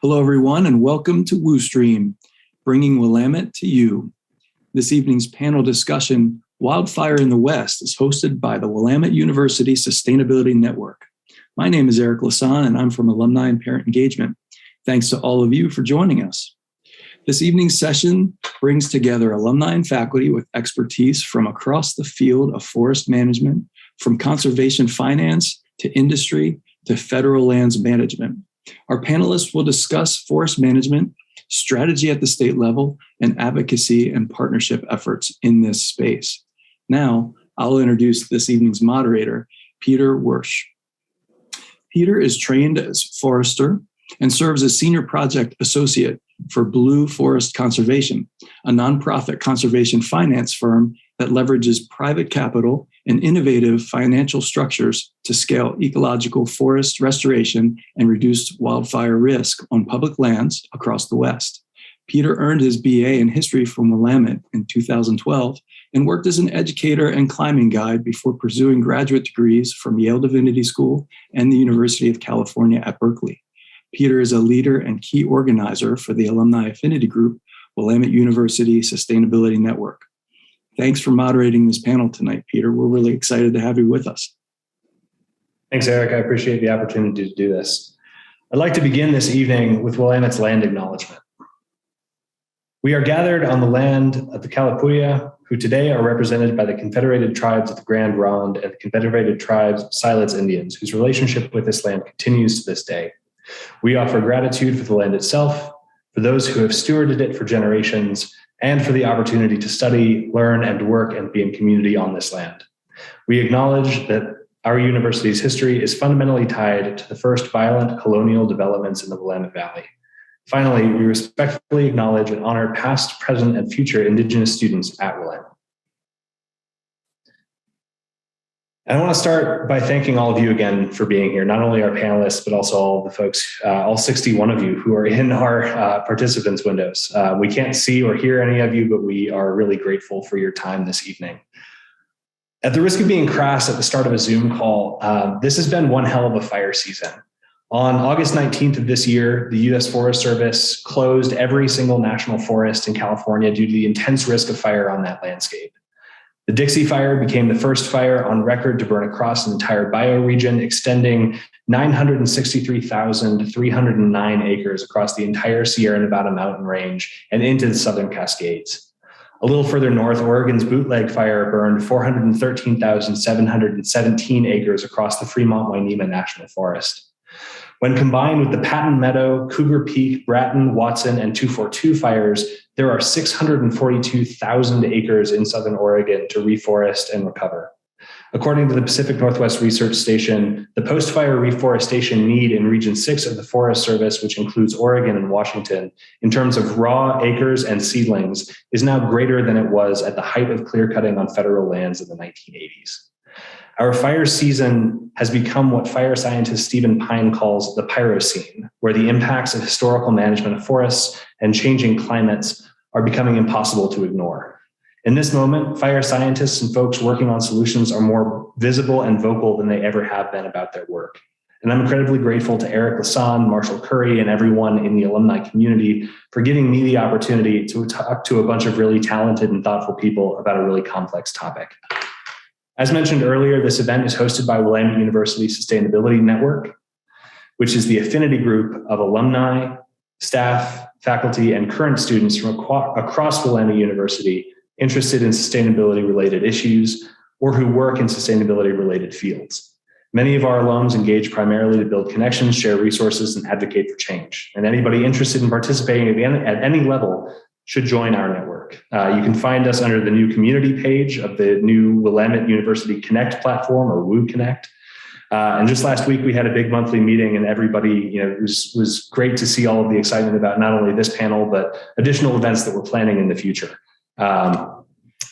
Hello, everyone, and welcome to WUSN, bringing Willamette to you. This evening's panel discussion, Wildfire in the West, is hosted by the Willamette University Sustainability Network. My name is Eric Lasan, and I'm from Alumni and Parent Engagement. Thanks to all of you for joining us. This evening's session brings together alumni and faculty with expertise from across the field of forest management, from conservation finance to industry to federal lands management. Our panelists will discuss forest management, strategy at the state level, and advocacy and partnership efforts in this space. Now, I'll introduce this evening's moderator, Peter Wersch. Peter is trained as forester and serves as senior project associate for Blue Forest Conservation, a nonprofit conservation finance firm that leverages private capital and innovative financial structures to scale ecological forest restoration and reduce wildfire risk on public lands across the West. Peter earned his BA in history from Willamette in 2012 and worked as an educator and climbing guide before pursuing graduate degrees from Yale Divinity School and the University of California at Berkeley. Peter is a leader and key organizer for the alumni affinity group, Willamette University Sustainability Network. Thanks for moderating this panel tonight, Peter. We're really excited to have you with us. Thanks, Eric. I appreciate the opportunity to do this. I'd like to begin this evening with Willamette's land acknowledgement. We are gathered on the land of the Kalapuya, who today are represented by the Confederated Tribes of the Grand Ronde and the Confederated Tribes of Siletz Indians, whose relationship with this land continues to this day. We offer gratitude for the land itself, for those who have stewarded it for generations, and for the opportunity to study, learn, and work and be in community on this land. We acknowledge that our university's history is fundamentally tied to the first violent colonial developments in the Willamette Valley. Finally, we respectfully acknowledge and honor past, present, and future Indigenous students at Willamette. And I want to start by thanking all of you again for being here, not only our panelists, but also all the folks, all 61 of you who are in our participants windows. We can't see or hear any of you, but we are really grateful for your time this evening. At the risk of being crass at the start of a Zoom call, this has been one hell of a fire season. On August 19th of this year, the U.S. Forest Service closed every single national forest in California due to the intense risk of fire on that landscape. The Dixie Fire became the first fire on record to burn across an entire bioregion, extending 963,309 acres across the entire Sierra Nevada mountain range and into the southern Cascades. A little further north, Oregon's Bootleg Fire burned 413,717 acres across the Fremont-Wainema National Forest. When combined with the Patton Meadow, Cougar Peak, Bratton, Watson, and 242 fires, there are 642,000 acres in Southern Oregon to reforest and recover. According to the Pacific Northwest Research Station, the post-fire reforestation need in Region 6 of the Forest Service, which includes Oregon and Washington, in terms of raw acres and seedlings, is now greater than it was at the height of clear-cutting on federal lands in the 1980s. Our fire season has become what fire scientist Stephen Pine calls the pyrocene, where the impacts of historical management of forests and changing climates are becoming impossible to ignore. In this moment, fire scientists and folks working on solutions are more visible and vocal than they ever have been about their work. And I'm incredibly grateful to Eric Lasan, Marshall Curry, and everyone in the alumni community for giving me the opportunity to talk to a bunch of really talented and thoughtful people about a really complex topic. As mentioned earlier, this event is hosted by Willamette University Sustainability Network, which is the affinity group of alumni, staff, faculty, and current students from across Willamette University interested in sustainability-related issues or who work in sustainability-related fields. Many of our alums engage primarily to build connections, share resources, and advocate for change. And anybody interested in participating at any level should join our network. You can find us under the new community page of the new Willamette University Connect platform, or WU Connect. And just last week, we had a big monthly meeting, and everybody, it was great to see all of the excitement about not only this panel, but additional events that we're planning in the future.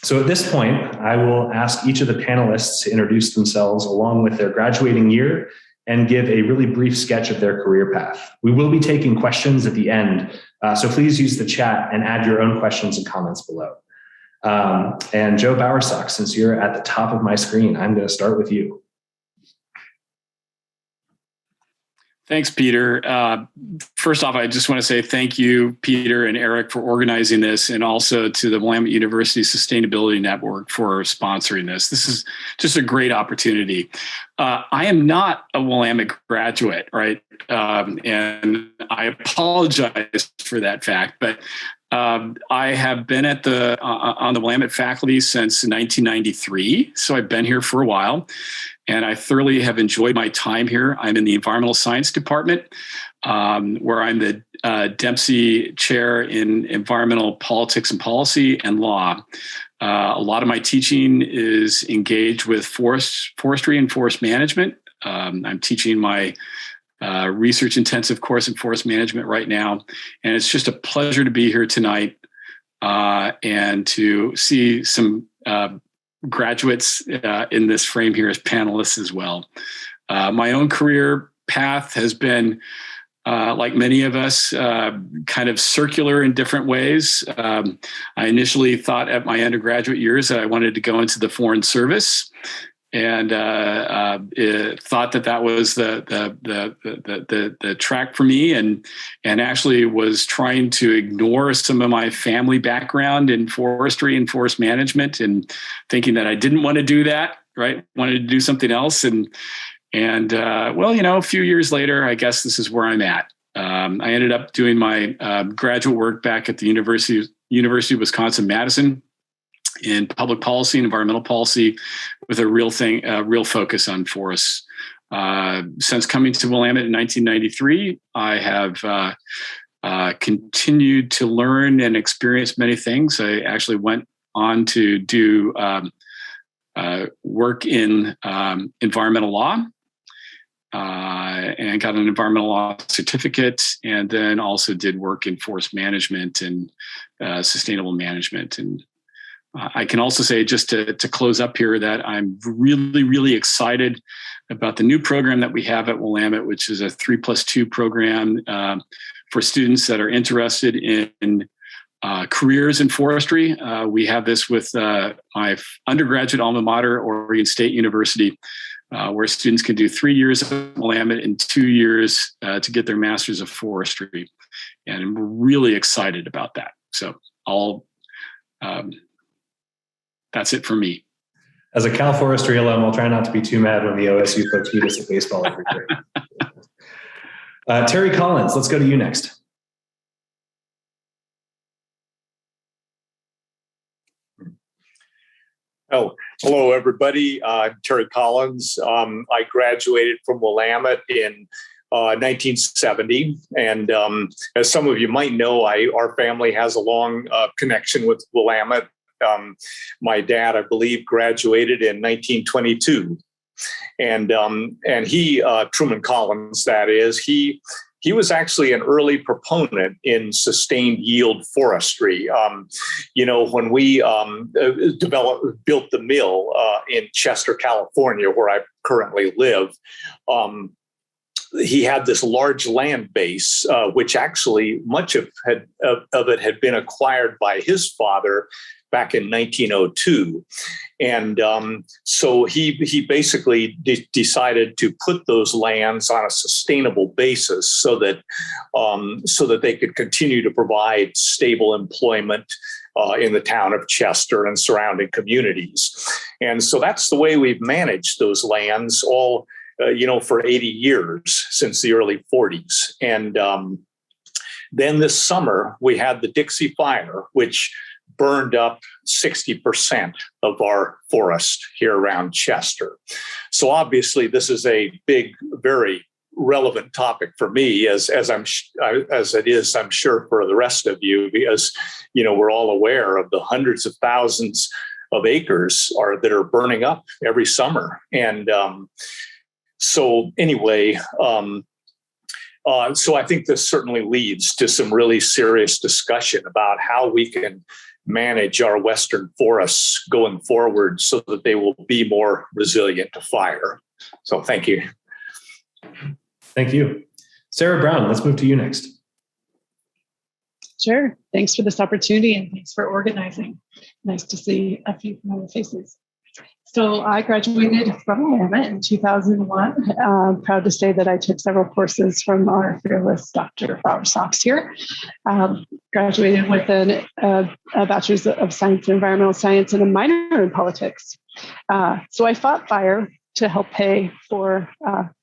So at this point, I will ask each of the panelists to introduce themselves along with their graduating year and give a really brief sketch of their career path. We will be taking questions at the end, so please use the chat and add your own questions and comments below. And Joe Bowersock, since you're at the top of my screen, I'm going to start with you. Thanks, Peter. First off, I just want to say thank you, Peter and Eric, for organizing this, and also to the Willamette University Sustainability Network for sponsoring this. This is just a great opportunity. I am not a Willamette graduate, right? And I apologize for that fact, but I have been at on the Willamette faculty since 1993, so I've been here for a while. And I thoroughly have enjoyed my time here. I'm in the environmental science department, where I'm the Dempsey Chair in environmental politics and policy and law. A lot of my teaching is engaged with forestry and forest management. I'm teaching my research intensive course in forest management right now. And it's just a pleasure to be here tonight and to see some graduates in this frame here as panelists as well. My own career path has been, like many of us, kind of circular in different ways. I initially thought at my undergraduate years that I wanted to go into the Foreign Service, and thought that was the track for me, and actually was trying to ignore some of my family background in forestry and forest management, and thinking that I didn't want to do that, right? Wanted to do something else, and well, a few years later, I guess this is where I'm at. I ended up doing my graduate work back at the University of Wisconsin-Madison in public policy and environmental policy, with a real focus on forests. Since coming to Willamette in 1993, I have continued to learn and experience many things. I actually went on to do work in environmental law, and got an environmental law certificate, and then also did work in forest management and sustainable management. And I can also say, just to close up here, that I'm really, really excited about the new program that we have at Willamette, which is a 3+2 program for students that are interested in careers in forestry. We have this with my undergraduate alma mater, Oregon State University, where students can do 3 years of Willamette and 2 years to get their master's of forestry. And I'm really excited about that. So that's it for me. As a Cal Forestry alum, I'll try not to be too mad when the OSU folks beat us at baseball every year. Terry Collins, let's go to you next. Oh, hello, everybody. I'm Terry Collins. I graduated from Willamette in 1970. And as some of you might know, our family has a long connection with Willamette. My dad, I believe, graduated in 1922. And he, Truman Collins, that is, he was actually an early proponent in sustained yield forestry. When we built the mill in Chester, California, where I currently live, he had this large land base, which actually much of it had been acquired by his father back in 1902. And so he basically decided to put those lands on a sustainable basis so that they could continue to provide stable employment in the town of Chester and surrounding communities. And so that's the way we've managed those lands all, for 80 years since the early 40s. And then this summer, we had the Dixie Fire, which burned up 60% of our forest here around Chester. So obviously, this is a big, very relevant topic for me, as it is, I'm sure, for the rest of you, because we're all aware of the hundreds of thousands of acres that are burning up every summer. And so anyway. So I think this certainly leads to some really serious discussion about how we can manage our Western forests going forward so that they will be more resilient to fire. So thank you. Thank you. Sarah Brown, let's move to you next. Sure. Thanks for this opportunity and thanks for organizing. Nice to see a few familiar faces. So I graduated from Willamette in 2001. Proud to say that I took several courses from our fearless Dr. Bowersox here. Graduated with a bachelor's of science in environmental science and a minor in politics. So I fought fire to help pay for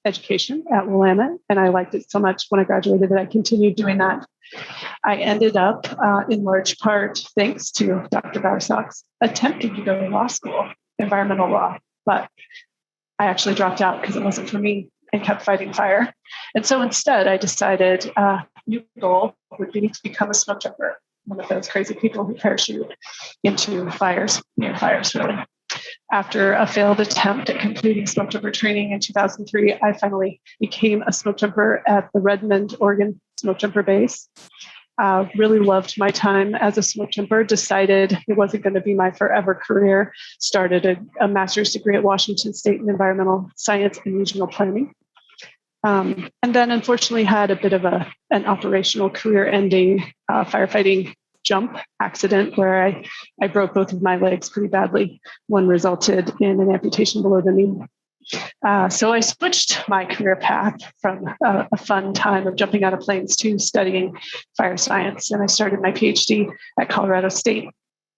education at Willamette, and I liked it so much when I graduated that I continued doing that. I ended up, in large part, thanks to Dr. Bowersox, attempting to go to law school, environmental law, but I actually dropped out because it wasn't for me and kept fighting fire. And so instead, I decided new goal would be to become a smoke jumper, one of those crazy people who parachute into fires, near fires, really. After a failed attempt at completing smoke jumper training in 2003, I finally became a smoke jumper at the Redmond, Oregon smoke jumper base. Really loved my time as a smoke jumper, decided it wasn't going to be my forever career, started a master's degree at Washington State in environmental science and regional planning. And then unfortunately had a bit of an operational career-ending firefighting jump accident where I broke both of my legs pretty badly. One resulted in an amputation below the knee. So I switched my career path from a fun time of jumping out of planes to studying fire science. And I started my PhD at Colorado State,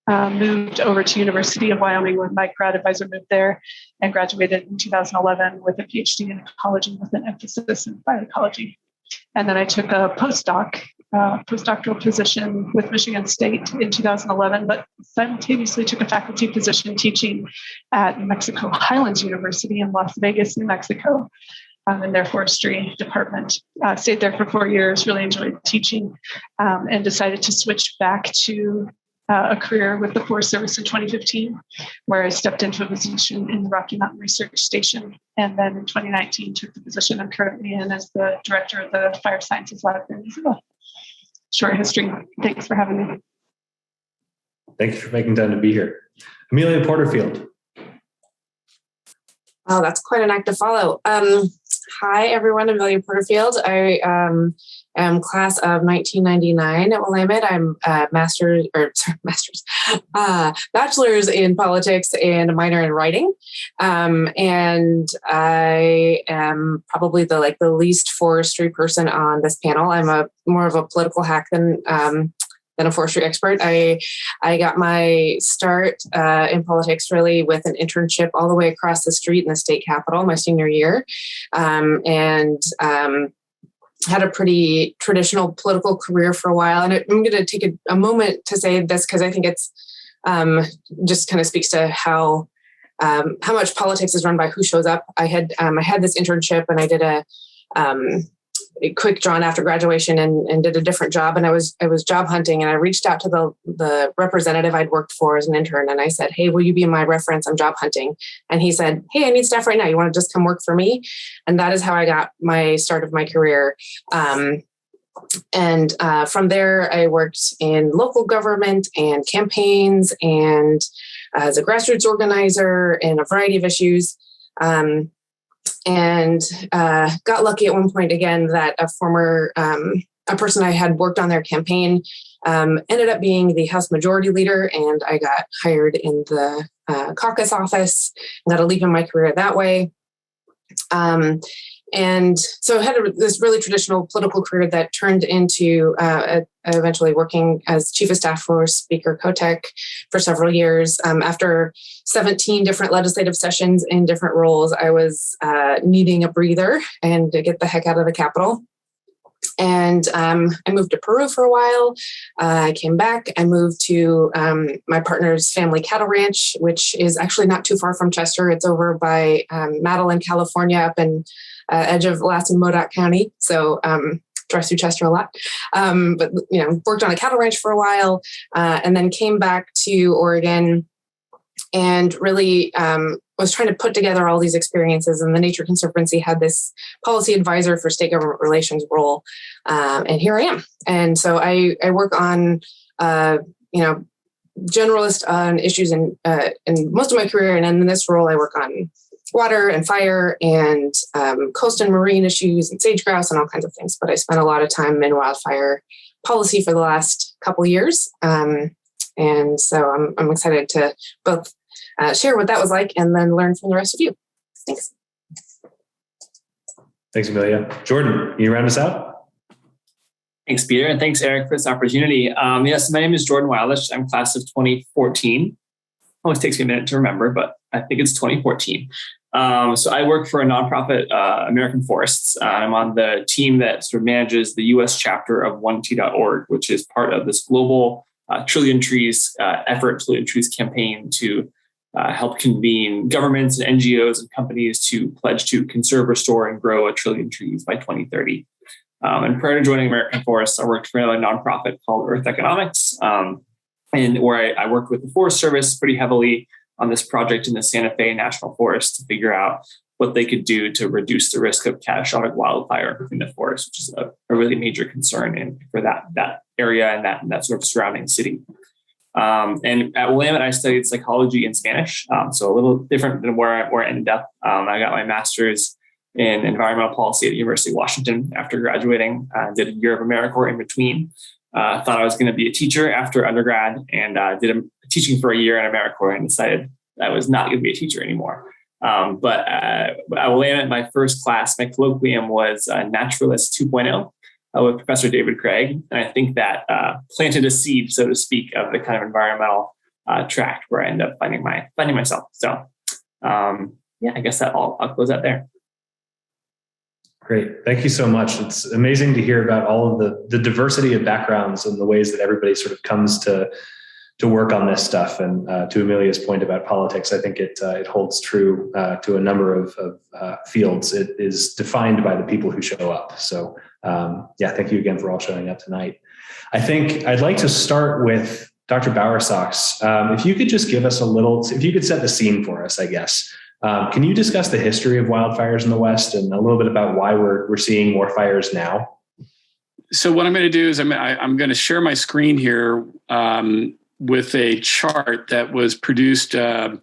moved over to University of Wyoming when my grad advisor moved there, and graduated in 2011 with a PhD in ecology with an emphasis in fire ecology. And then I took a postdoctoral position with Michigan State in 2011, but simultaneously took a faculty position teaching at New Mexico Highlands University in Las Vegas, New Mexico, in their forestry department. Stayed there for 4 years, really enjoyed teaching, and decided to switch back to a career with the Forest Service in 2015, where I stepped into a position in the Rocky Mountain Research Station. And then in 2019, took the position I'm currently in as the director of the Fire Sciences Lab in New Zealand. Short history. Thanks for having me. Thank you for making time to be here. Amelia Porterfield. Oh, that's quite an act to follow. Hi, everyone. Amelia Porterfield. I am class of 1999 at Willamette. I'm bachelor's in politics and a minor in writing. And I am probably the least forestry person on this panel. I'm more of a political hack than a forestry expert. I got my start in politics really with an internship all the way across the street in the state capitol my senior year, and had a pretty traditional political career for a while. And I'm going to take a moment to say this because I think it's just kind of speaks to how much politics is run by who shows up. I had this internship and I did a quick drawn after graduation and did a different job. And I was job hunting, and I reached out to the representative I'd worked for as an intern. And I said, "Hey, will you be my reference? I'm job hunting." And he said, "Hey, I need staff right now. You want to just come work for me?" And that is how I got my start of my career. And from there, I worked in local government and campaigns and as a grassroots organizer in a variety of issues. And got lucky at one point again that a person I had worked on their campaign ended up being the House Majority Leader, and I got hired in the caucus office, got a leap in my career that way. And so I had this really traditional political career that turned into eventually working as chief of staff for Speaker Kotek for several years. After 17 different legislative sessions in different roles, I was needing a breather and to get the heck out of the Capitol. And I moved to Peru for a while. I came back. I moved to my partner's family cattle ranch, which is actually not too far from Chester. It's over by Madeline, California, up in edge of Alaska and Modoc County. So drive through Chester a lot. But worked on a cattle ranch for a while, and then came back to Oregon and really was trying to put together all these experiences. And the Nature Conservancy had this policy advisor for state government relations role. And here I am. And so I work on, generalist on issues in most of my career. And in this role, I work on water and fire and coast and marine issues and sage grouse and all kinds of things. But I spent a lot of time in wildfire policy for the last couple of years. And so I'm excited to both share what that was like and then learn from the rest of you. Thanks. Thanks, Amelia. Jordan, can you round us out? Thanks, Peter, and thanks, Eric, for this opportunity. Yes, my name is Jordan Wildis. I'm class of 2014. Always takes me a minute to remember, but I think it's 2014. So I work for a nonprofit, American Forests. I'm on the team that sort of manages the U.S. chapter of 1T.org, which is part of this global Trillion Trees effort, Trillion Trees campaign to help convene governments and NGOs and companies to pledge to conserve, restore, and grow 1 trillion trees by 2030. And prior to joining American Forests, I worked for another nonprofit called Earth Economics, and where I worked with the Forest Service pretty heavily on this project in the Santa Fe National Forest to figure out what they could do to reduce the risk of catastrophic wildfire in the forest, which is a really major concern for that area and that sort of surrounding city. And at Willamette, I studied psychology and Spanish, so a little different than where I ended up. I got my master's in environmental policy at the University of Washington after graduating. Did a year of AmeriCorps in between. Thought I was going to be a teacher after undergrad, and did teaching for a year in AmeriCorps and decided I was not going to be a teacher anymore. But at Willamette, my first class, my colloquium was Naturalist 2.0 with Professor David Craig. And I think that planted a seed, so to speak, of the kind of environmental track where I ended up finding myself. So I guess I'll close out there. Great. Thank you so much. It's amazing to hear about all of the diversity of backgrounds and the ways that everybody sort of comes to work on this stuff. And to Amelia's point about politics, I think it holds true to a number of fields. It is defined by the people who show up. So thank you again for all showing up tonight. I think I'd like to start with Dr. Bowersox. If you could just give us if you could set the scene for us, I guess. Can you discuss the history of wildfires in the West and a little bit about why we're seeing more fires now? So what I'm going to do is I'm going to share my screen here with a chart that was produced by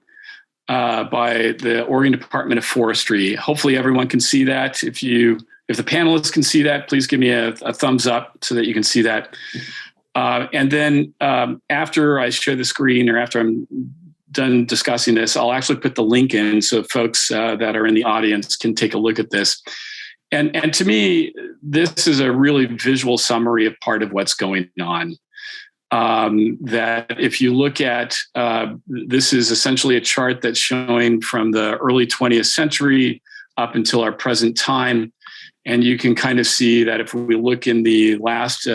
the Oregon Department of Forestry. Hopefully everyone can see that. If the panelists can see that, please give me a thumbs up so that you can see that. And then after I share the screen, or after I'm done discussing this, I'll actually put the link in so folks that are in the audience can take a look at this. And to me, this is a really visual summary of part of what's going on. That if you look at, this is essentially a chart that's showing from the early 20th century up until our present time. And you can kind of see that if we look in the last,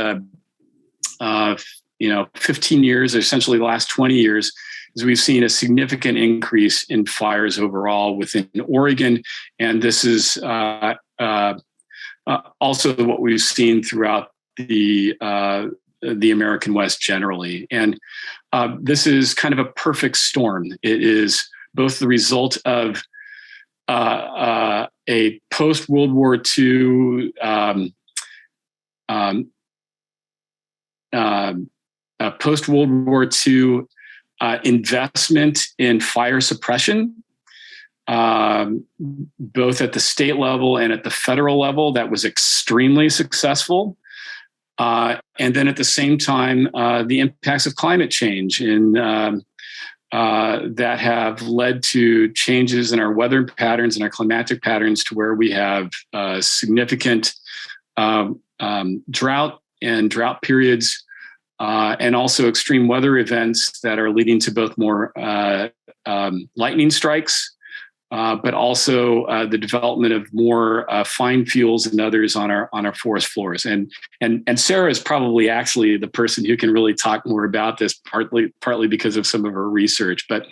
15 years, or essentially the last 20 years, is we've seen a significant increase in fires overall within Oregon. And this is also what we've seen throughout the American West generally. And this is kind of a perfect storm. It is both the result of a post-World War II investment in fire suppression, both at the state level and at the federal level, that was extremely successful. And then at the same time, the impacts of climate change that have led to changes in our weather patterns and our climatic patterns to where we have significant drought and drought periods, and also extreme weather events that are leading to both more lightning strikes, but also the development of more fine fuels and others on our forest floors. And Sarah is probably actually the person who can really talk more about this, partly because of some of her research. But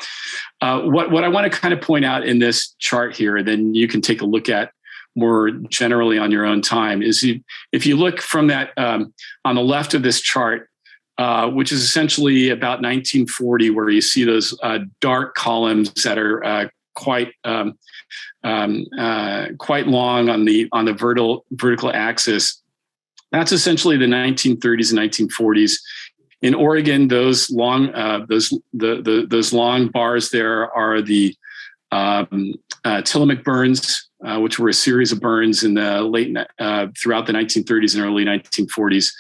what I want to kind of point out in this chart here, then you can take a look at more generally on your own time, is if you look from that on the left of this chart, which is essentially about 1940, where you see those dark columns that are quite long on the vertical axis. That's essentially the 1930s and 1940s. In Oregon, those long those long bars there are the Tillamook burns, which were a series of burns in the throughout the 1930s and early 1940s.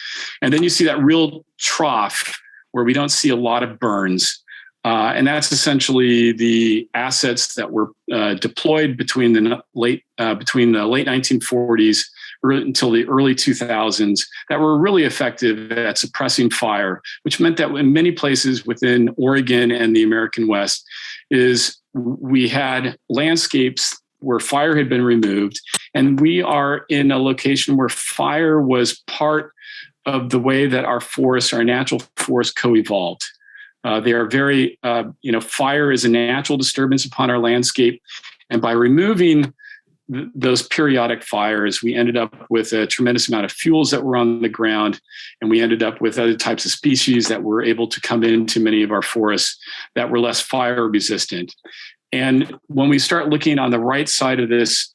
And then you see that real trough where we don't see a lot of burns And that's essentially the assets that were deployed between the late 1940s until the early 2000s that were really effective at suppressing fire, which meant that in many places within Oregon and the American West is we had landscapes where fire had been removed, and we are in a location where fire was part of the way that our forests, our natural forests, co-evolved. They are very, fire is a natural disturbance upon our landscape. And by removing those periodic fires, we ended up with a tremendous amount of fuels that were on the ground. And we ended up with other types of species that were able to come into many of our forests that were less fire resistant. And when we start looking on the right side of this,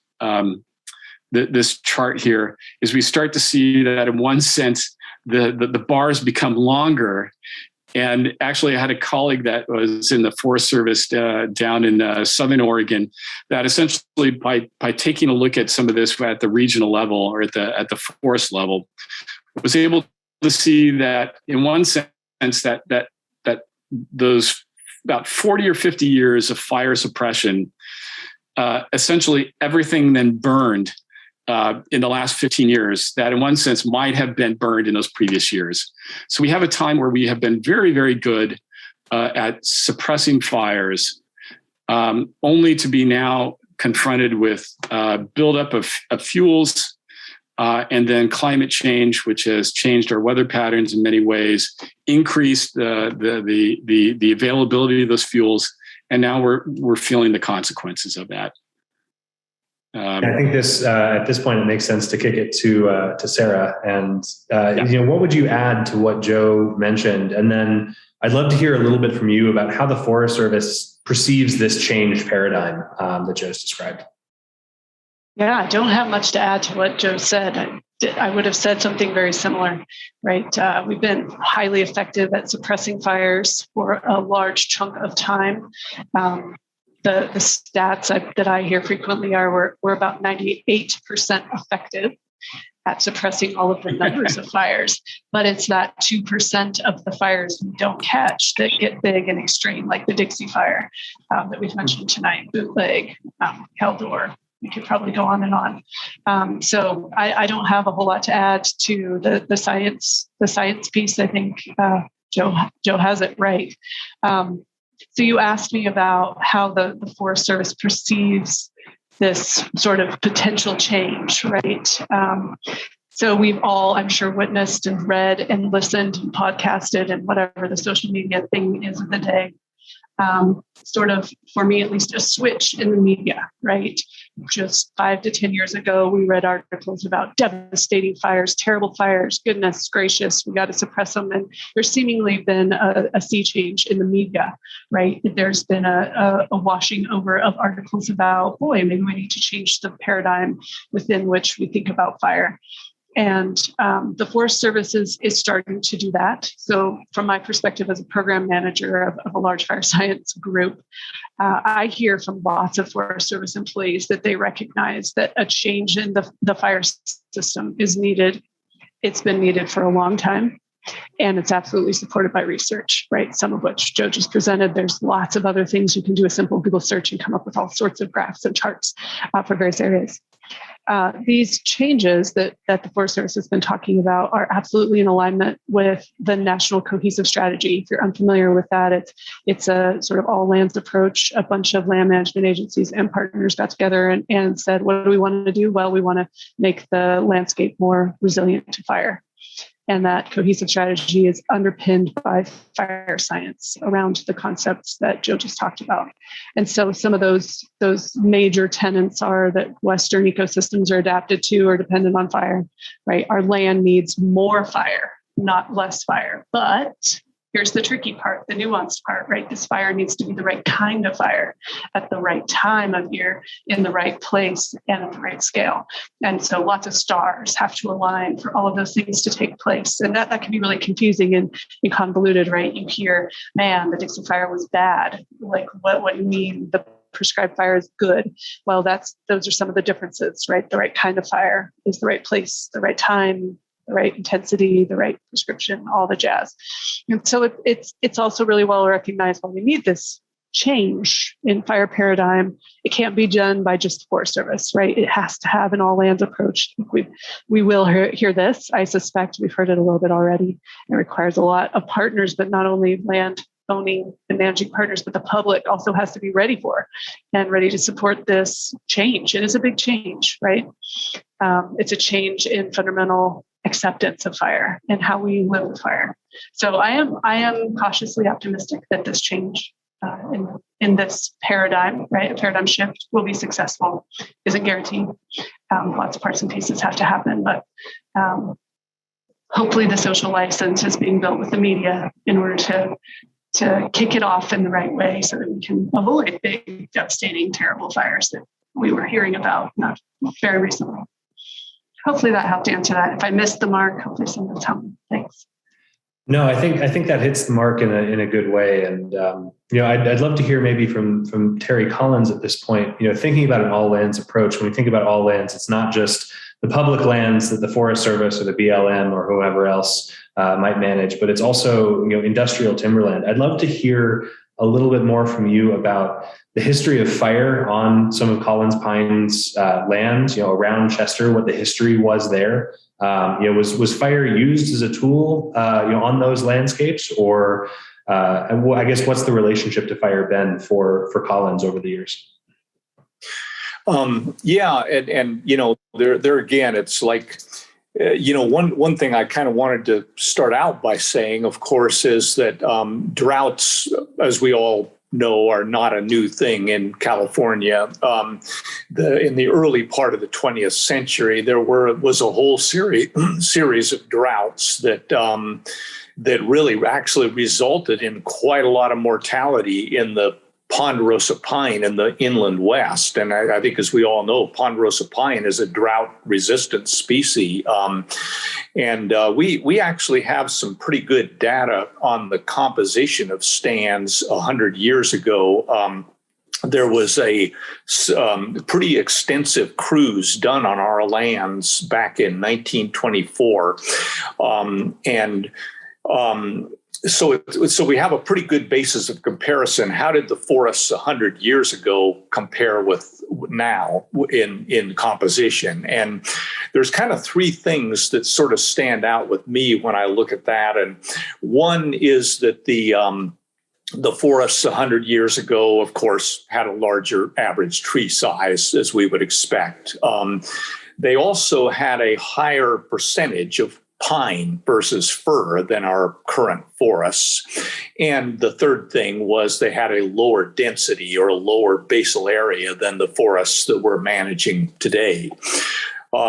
this chart here, is we start to see that in one sense, the bars become longer. And actually, I had a colleague that was in the Forest Service down in Southern Oregon that essentially, by taking a look at some of this at the regional level or at the forest level, was able to see that in one sense that those about 40 or 50 years of fire suppression, essentially everything then burned in the last 15 years that in one sense might have been burned in those previous years. So we have a time where we have been very, very good at suppressing fires, only to be now confronted with buildup of fuels and then climate change, which has changed our weather patterns in many ways, increased the availability of those fuels, and now we're feeling the consequences of that. I think at this point it makes sense to kick it to Sarah. And what would you add to what Joe mentioned? And then I'd love to hear a little bit from you about how the Forest Service perceives this changed paradigm that Joe's described. Yeah, I don't have much to add to what Joe said. I would have said something very similar, right? We've been highly effective at suppressing fires for a large chunk of time. The stats that I hear frequently are we're about 98% effective at suppressing all of the numbers of fires, but it's that 2% of the fires we don't catch that get big and extreme, like the Dixie Fire that we've mentioned tonight, Bootleg, Caldor. We could probably go on and on. So I don't have a whole lot to add to the science piece. I think Joe has it right. So you asked me about how the Forest Service perceives this sort of potential change, right? So we've all, I'm sure, witnessed and read and listened and podcasted and whatever the social media thing is of the day. Sort of, for me at least, a switch in the media, right? Just 5 to 10 years ago, we read articles about devastating fires, terrible fires, goodness gracious, we got to suppress them. And there's seemingly been a sea change in the media, right? There's been a washing over of articles about, boy, maybe we need to change the paradigm within which we think about fire. And the Forest Service is starting to do that. So from my perspective as a program manager of a large fire science group, I hear from lots of Forest Service employees that they recognize that a change in the fire system is needed. It's been needed for a long time. And it's absolutely supported by research, right? Some of which Joe just presented. There's lots of other things. You can do a simple Google search and come up with all sorts of graphs and charts for various areas. These changes that the Forest Service has been talking about are absolutely in alignment with the National Cohesive Strategy. If you're unfamiliar with that, it's a sort of all lands approach. A bunch of land management agencies and partners got together and said, what do we want to do? Well, we want to make the landscape more resilient to fire. And that cohesive strategy is underpinned by fire science around the concepts that Joe just talked about. And so some of those major tenets are that Western ecosystems are adapted to or dependent on fire, right? Our land needs more fire, not less fire. But here's the tricky part, the nuanced part, right? This fire needs to be the right kind of fire at the right time of year, in the right place, and at the right scale. And so lots of stars have to align for all of those things to take place. And that can be really confusing and convoluted, right? You hear, man, the Dixie Fire was bad. Like, what do you mean the prescribed fire is good? Well, those are some of the differences, right? The right kind of fire is the right place, the right time, the right intensity, the right prescription, all the jazz. And so it's also really well recognized when we need this change in fire paradigm. It can't be done by just the Forest Service, right? It has to have an all lands approach. We will hear this. I suspect we've heard it a little bit already. It requires a lot of partners, but not only land owning and managing partners, but the public also has to be ready for and ready to support this change. It is a big change, right? It's a change in fundamental acceptance of fire and how we live with fire. So I am cautiously optimistic that this change in this paradigm, right, a paradigm shift will be successful. Isn't guaranteed. Lots of parts and pieces have to happen, but hopefully the social license is being built with the media in order to kick it off in the right way so that we can avoid big, devastating, terrible fires that we were hearing about not very recently. Hopefully that helped answer that. If I missed the mark, hopefully someone will tell me. Thanks. No, I think that hits the mark in a good way, and I'd love to hear maybe from Terry Collins at this point. Thinking about an all lands approach. When we think about all lands, it's not just the public lands that the Forest Service or the BLM or whoever else might manage, but it's also industrial timberland. I'd love to hear a little bit more from you about the history of fire on some of Collins Pine's land, around Chester, what the history was there. Was fire used as a tool, on those landscapes, or I guess what's the relationship to fire been for Collins over the years? And there again, it's like, one thing I kind of wanted to start out by saying, of course, is that droughts, as we all know, are not a new thing in California. In the early part of the 20th century, there was a whole series of droughts that really actually resulted in quite a lot of mortality in the ponderosa pine in the inland west. And I think, as we all know, ponderosa pine is a drought-resistant species. We actually have some pretty good data on the composition of stands 100 years ago. There was a pretty extensive cruise done on our lands back in 1924. So we have a pretty good basis of comparison. How did the forests 100 years ago compare with now in composition? And there's kind of three things that sort of stand out with me when I look at that. And one is that the forests 100 years ago, of course, had a larger average tree size, as we would expect. They also had a higher percentage of pine versus fir than our current forests. And the third thing was they had a lower density or a lower basal area than the forests that we're managing today.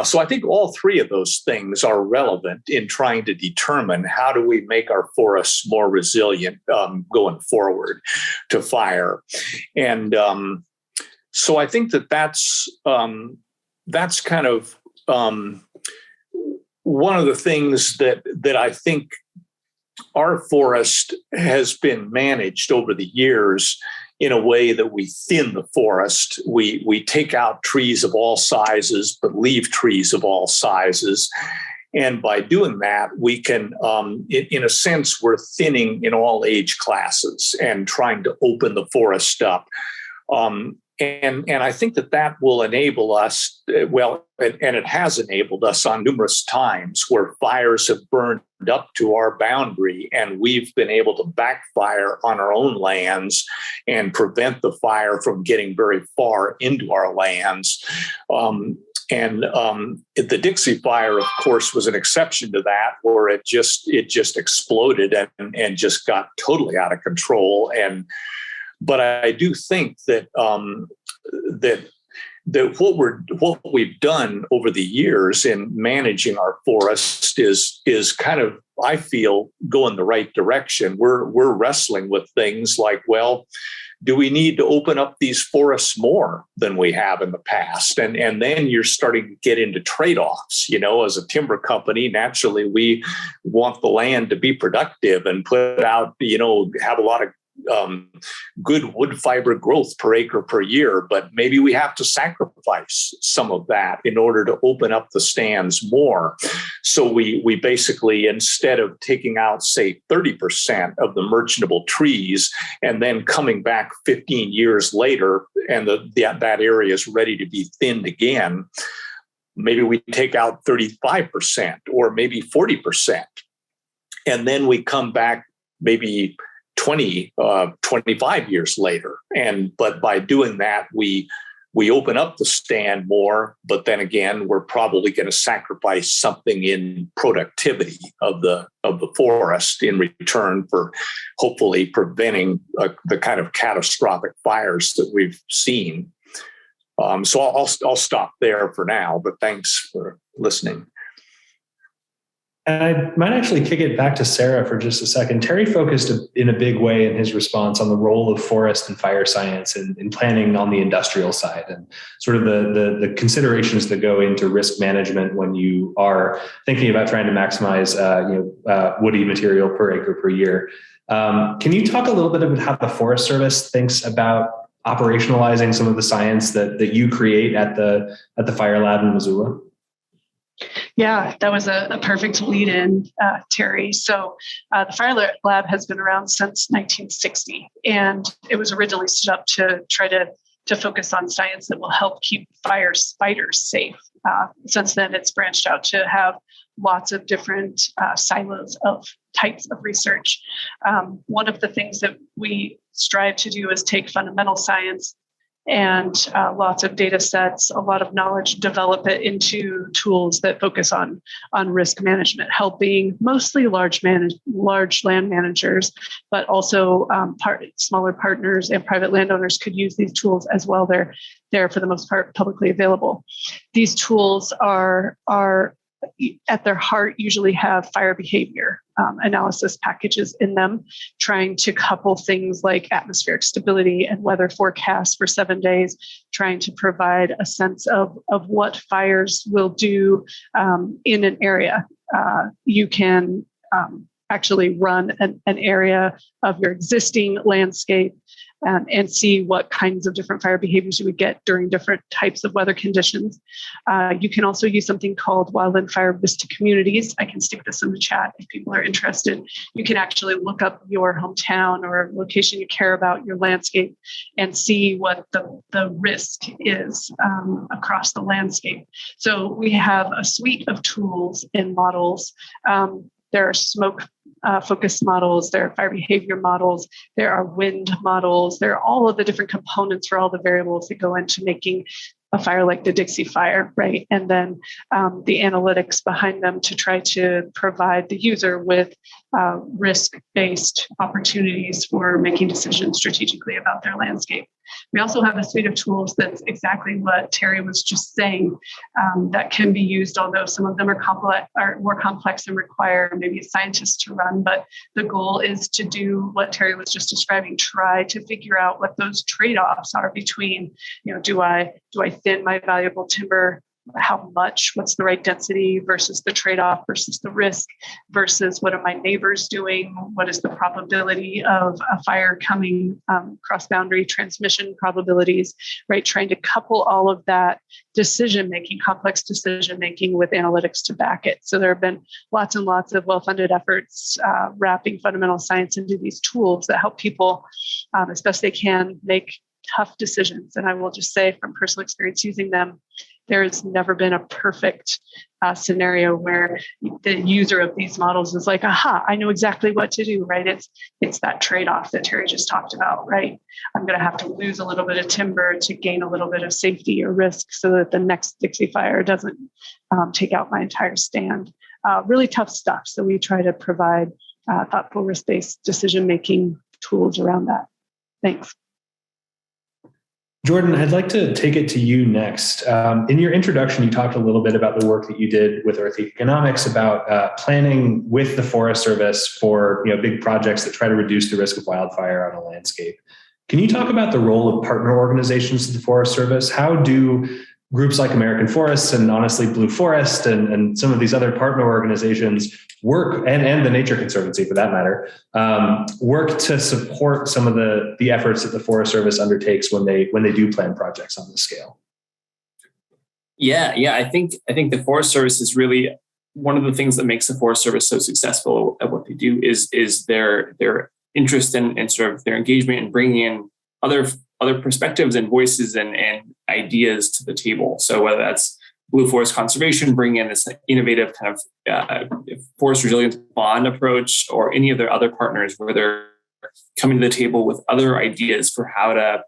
So I think all three of those things are relevant in trying to determine how do we make our forests more resilient going forward to fire. And so I think that's kind of one of the things that I think our forest has been managed over the years in a way that we thin the forest. We take out trees of all sizes, but leave trees of all sizes. And by doing that, we can, in a sense, we're thinning in all age classes and trying to open the forest up. And I think that will enable us, and it has enabled us on numerous times where fires have burned up to our boundary, and we've been able to backfire on our own lands and prevent the fire from getting very far into our lands. The Dixie Fire, of course, was an exception to that, where it just exploded and just got totally out of control. But I do think that what we've done over the years in managing our forest is kind of, I feel, going the right direction. We're wrestling with things like, well, do we need to open up these forests more than we have in the past? And then you're starting to get into trade-offs. As a timber company, naturally, we want the land to be productive and put out, have a lot of good wood fiber growth per acre per year, but maybe we have to sacrifice some of that in order to open up the stands more. So we basically, instead of taking out, say, 30% of the merchantable trees and then coming back 15 years later and that area is ready to be thinned again, maybe we take out 35% or maybe 40%. And then we come back maybe 25 years later. But by doing that, we open up the stand more, but then again, we're probably going to sacrifice something in productivity of the forest in return for hopefully preventing the kind of catastrophic fires that we've seen. So I'll stop there for now, but thanks for listening. And I might actually kick it back to Sarah for just a second. Terry focused in a big way in his response on the role of forest and fire science in planning on the industrial side and sort of the considerations that go into risk management when you are thinking about trying to maximize woody material per acre per year. Can you talk a little bit about how the Forest Service thinks about operationalizing some of the science that you create at the Fire Lab in Missoula? Yeah, that was a perfect lead in, Terry. So the Fire Lab has been around since 1960, and it was originally set up to try to focus on science that will help keep firefighters safe. Since then, it's branched out to have lots of different silos of types of research. One of the things that we strive to do is take fundamental science and lots of data sets, a lot of knowledge, develop it into tools that focus on risk management, helping mostly large land managers, but also smaller partners and private landowners could use these tools as well. They're for the most part publicly available. These tools are at their heart usually have fire behavior analysis packages in them, trying to couple things like atmospheric stability and weather forecasts for 7 days, trying to provide a sense of what fires will do in an area. You can actually run an area of your existing landscape and see what kinds of different fire behaviors you would get during different types of weather conditions. You can also use something called Wildland Fire Vista Communities. I can stick this in the chat if people are interested. You can actually look up your hometown or location you care about, your landscape, and see what the risk is across the landscape. So we have a suite of tools and models. There are smoke focus models, there are fire behavior models, there are wind models, there are all of the different components for all the variables that go into making a fire like the Dixie Fire, right? And then the analytics behind them to try to provide the user with risk-based opportunities for making decisions strategically about their landscape. We also have a suite of tools that's exactly what Terry was just saying, that can be used, although some of them are more complex and require maybe a scientist to run. But the goal is to do what Terry was just describing, try to figure out what those trade-offs are between, do I thin my valuable timber? How much, what's the right density versus the trade-off versus the risk versus what are my neighbors doing? What is the probability of a fire coming, cross-boundary transmission probabilities, right? Trying to couple all of that decision-making, complex decision-making with analytics to back it. So there have been lots and lots of well-funded efforts wrapping fundamental science into these tools that help people as best they can make tough decisions. And I will just say from personal experience using them, there has never been a perfect scenario where the user of these models is like, aha, I know exactly what to do, right? It's that trade-off that Terry just talked about, right? I'm going to have to lose a little bit of timber to gain a little bit of safety or risk so that the next Dixie Fire doesn't take out my entire stand. Really tough stuff. So we try to provide thoughtful risk-based decision-making tools around that. Thanks. Jordan, I'd like to take it to you next. In your introduction, you talked a little bit about the work that you did with Earth Economics about planning with the Forest Service for big projects that try to reduce the risk of wildfire on a landscape. Can you talk about the role of partner organizations to the Forest Service? How do groups like American Forests and honestly Blue Forest and some of these other partner organizations work, and the Nature Conservancy for that matter, work to support some of the efforts that the Forest Service undertakes when they do plan projects on this scale? Yeah. I think the Forest Service is really one of the things that makes the Forest Service so successful at what they do is their interest and sort of their engagement in bringing in other perspectives and voices and ideas to the table. So whether that's Blue Forest Conservation, bringing in this innovative kind of forest resilience bond approach, or any of their other partners where they're coming to the table with other ideas for how to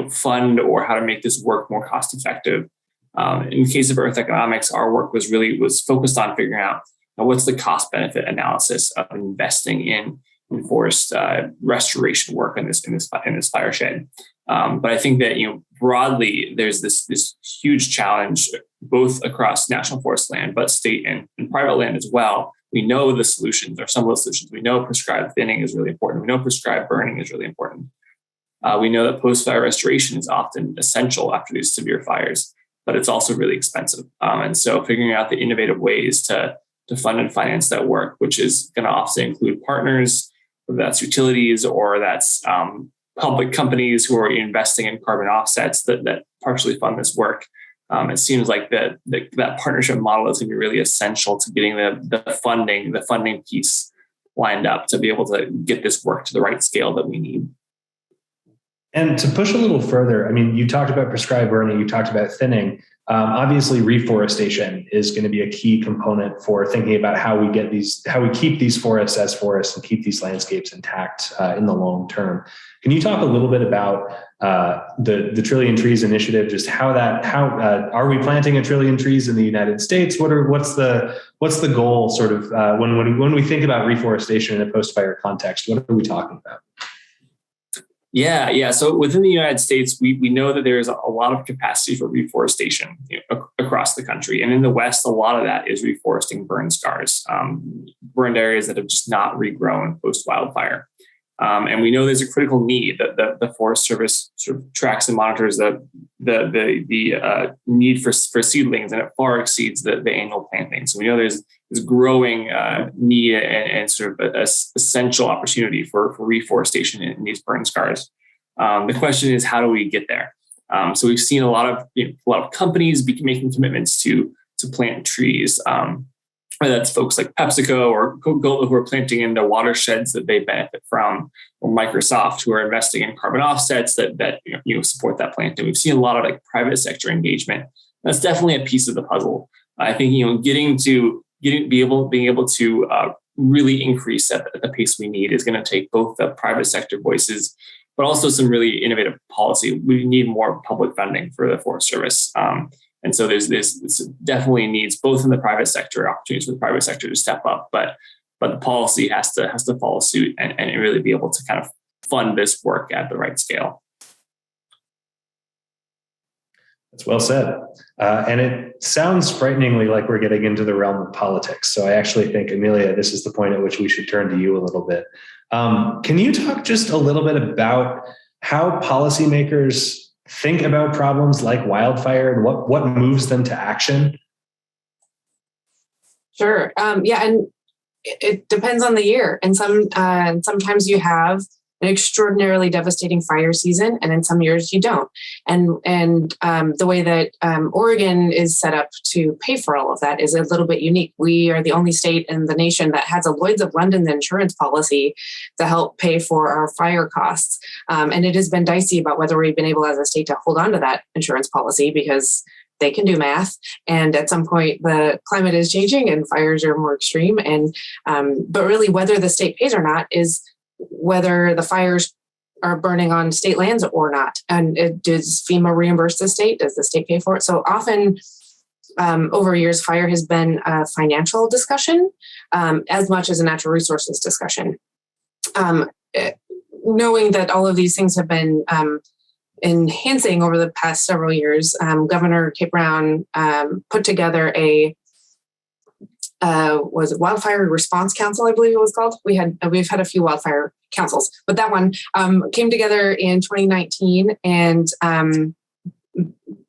fund or how to make this work more cost effective. In the case of Earth Economics, our work was focused on figuring out what's the cost benefit analysis of investing in forest restoration work in this fireshed. But I think that broadly there's this huge challenge both across national forest land, but state and private land as well. We know the solutions, or some of the solutions. We know prescribed thinning is really important. We know prescribed burning is really important. We know that post-fire restoration is often essential after these severe fires, but it's also really expensive. And so figuring out the innovative ways to fund and finance that work, which is going to often include partners, whether that's utilities or that's public companies who are investing in carbon offsets that partially fund this work. It seems like that partnership model is going to be really essential to getting the funding piece lined up to be able to get this work to the right scale that we need. And to push a little further, I mean, you talked about prescribed burning, you talked about thinning. Obviously, reforestation is going to be a key component for thinking about how we keep these forests as forests and keep these landscapes intact in the long term. Can you talk a little bit about the Trillion Trees Initiative? Just how are we planting 1 trillion trees in the United States? What's the goal? Sort of when we think about reforestation in a post-fire context, what are we talking about? Yeah. So within the United States, we know that there's a lot of capacity for reforestation across the country. And in the West, a lot of that is reforesting burn scars, burned areas that have just not regrown post-wildfire. And we know there's a critical need that the Forest Service sort of tracks and monitors the need for seedlings, and it far exceeds the annual planting. So we know there's this growing need and sort of essential opportunity for reforestation in these burn scars. The question is, how do we get there? So we've seen a lot of companies making commitments to plant trees. Whether that's folks like PepsiCo or Coca-Cola who are planting in the watersheds that they benefit from, or Microsoft who are investing in carbon offsets that support that planting. We've seen a lot of private sector engagement. That's definitely a piece of the puzzle. I think being able to really increase at the pace we need is going to take both the private sector voices, but also some really innovative policy. We need more public funding for the Forest Service. And so there's this definitely needs both in the private sector, opportunities for the private sector to step up, but the policy has to follow suit and really be able to kind of fund this work at the right scale. That's well said. And it sounds frighteningly like we're getting into the realm of politics. So I actually think, Amelia, this is the point at which we should turn to you a little bit. Can you talk just a little bit about how policymakers think about problems like wildfire and what moves them to action? Sure. And it depends on the year. And sometimes you have an extraordinarily devastating fire season, and in some years you don't. And the way that Oregon is set up to pay for all of that is a little bit unique. We are the only state in the nation that has a Lloyd's of London insurance policy to help pay for our fire costs. And it has been dicey about whether we've been able as a state to hold on to that insurance policy, because they can do math. And at some point, the climate is changing and fires are more extreme. But really, whether the state pays or not is whether the fires are burning on state lands or not. And does FEMA reimburse the state? Does the state pay for it? So often over years, fire has been a financial discussion as much as a natural resources discussion. Knowing that all of these things have been enhancing over the past several years, Governor Kate Brown put together was it Wildfire Response Council, I believe it was called. We've had a few wildfire councils, but that one came together in 2019 and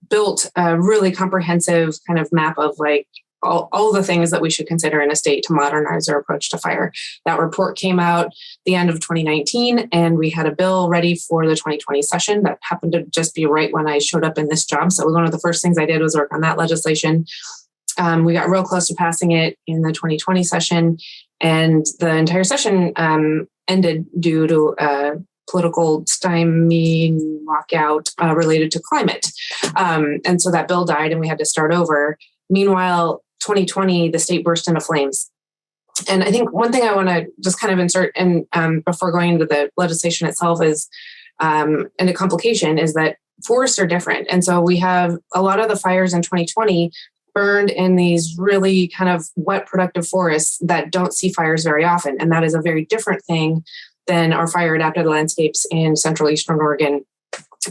built a really comprehensive kind of map of like all the things that we should consider in a state to modernize our approach to fire. That report came out the end of 2019, and we had a bill ready for the 2020 session. That happened to just be right when I showed up in this job. So it was one of the first things I did was work on that legislation. We got real close to passing it in the 2020 session, and the entire session ended due to political stymie walkout related to climate. And so that bill died and we had to start over. Meanwhile, 2020, the state burst into flames. And I think one thing I want to just kind of insert in before going into the legislation itself is, and a complication is that forests are different. And so we have a lot of the fires in 2020 burned in these really kind of wet, productive forests that don't see fires very often. And that is a very different thing than our fire adapted landscapes in central eastern Oregon.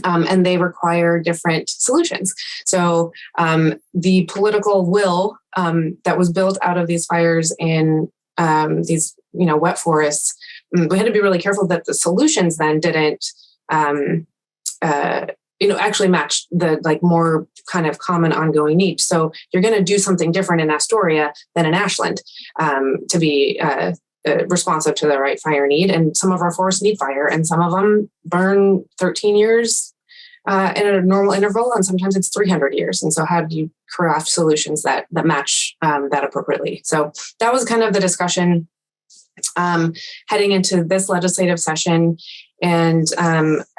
And they require different solutions. So the political will that was built out of these fires in these wet forests, we had to be really careful that the solutions then didn't actually match the like more kind of common ongoing needs. So you're going to do something different in Astoria than in Ashland to be responsive to the right fire need. And some of our forests need fire, and some of them burn 13 years in a normal interval, and sometimes it's 300 years. And so how do you craft solutions that match that appropriately? So that was kind of the discussion heading into this legislative session. And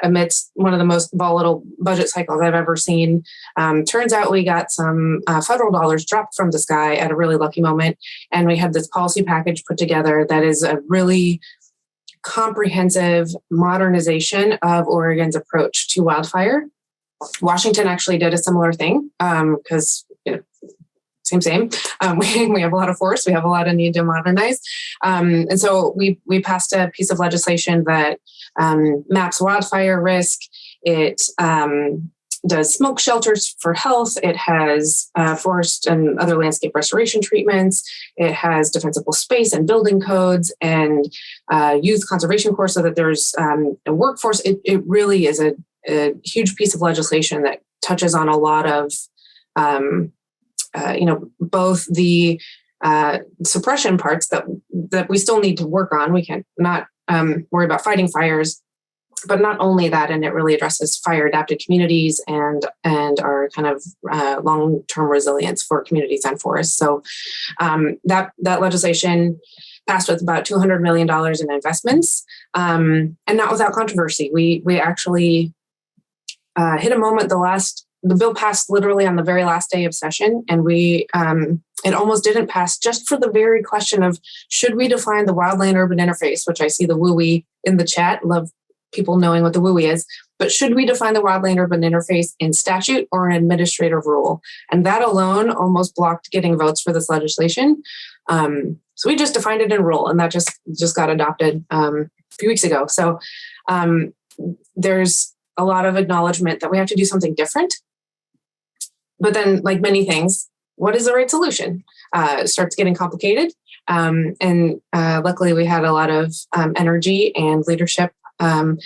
amidst one of the most volatile budget cycles I've ever seen, turns out we got some federal dollars dropped from the sky at a really lucky moment. And we had this policy package put together that is a really comprehensive modernization of Oregon's approach to wildfire. Washington actually did a similar thing because same. We have a lot of force. We have a lot of need to modernize. And so we passed a piece of legislation that maps wildfire risk. It does smoke shelters for health. It has forest and other landscape restoration treatments. It has defensible space and building codes and youth conservation course so that there's a workforce. It really is a huge piece of legislation that touches on a lot of both the suppression parts that we still need to work on. We can't not worry about fighting fires, but not only that, and it really addresses fire adapted communities and our kind of long-term resilience for communities and forests. So that legislation passed with about $200 million in investments, and not without controversy. We actually hit a moment. The bill passed literally on the very last day of session, and it almost didn't pass just for the very question of, should we define the wildland-urban interface, which I see the WUI in the chat, love people knowing what the WUI is, but should we define the wildland-urban interface in statute or an administrative rule? And that alone almost blocked getting votes for this legislation. So we just defined it in rule, and that just got adopted a few weeks ago. So there's a lot of acknowledgement that we have to do something different. But then, like many things, what is the right solution? It starts getting complicated. And luckily, we had a lot of energy and leadership and